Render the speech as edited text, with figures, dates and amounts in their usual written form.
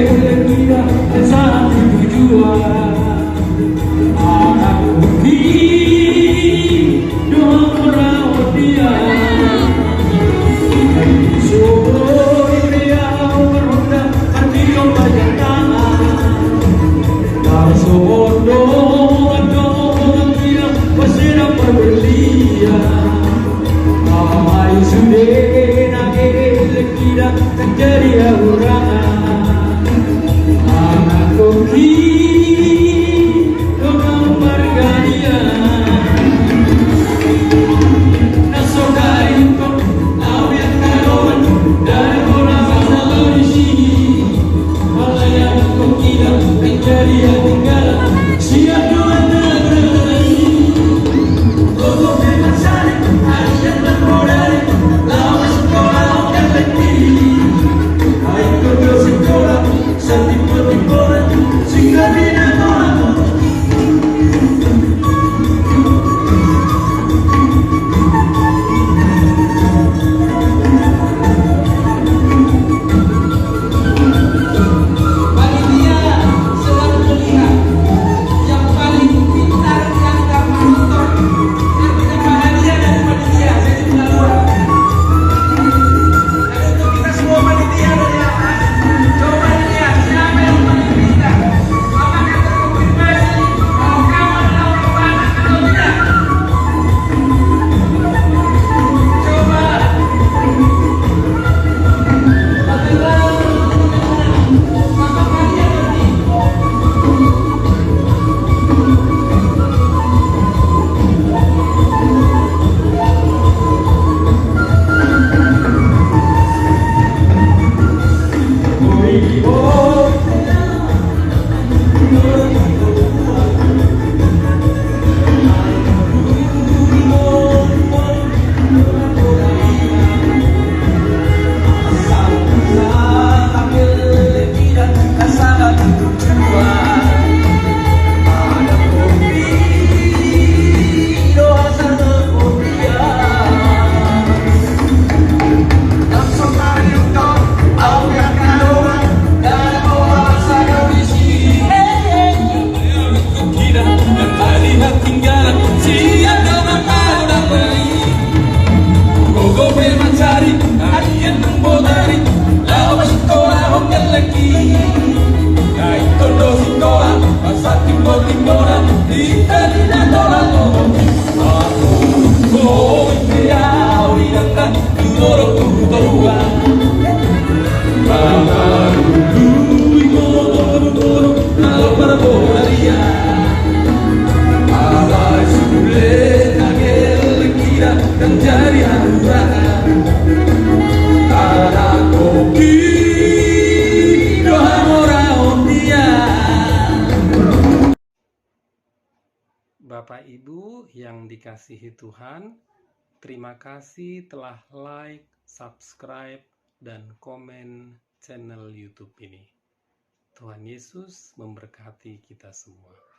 alegría de sangre tujuan. Anakku hidup merawat dia. Syukur beliau meronda hati banyak tangan. Dan sebondong-bondong dia masih dapat berlian. Ay sudah nagel kira menjadi aurangan. Anakku hidup bergalian. Nasokai kau awet karuan dan orang selalu di sini. Malayang kau kira menjadi tinggalan siap dua negeri. Kau memang saling hanya bermodal. Lawan sekolah yang letih. Hai kau sekolah setiap-tiap sehingga tidak tahu. Bapak Ibu yang dikasihi Tuhan, terima kasih telah like, subscribe, dan komen channel YouTube ini. Tuhan Yesus memberkati kita semua.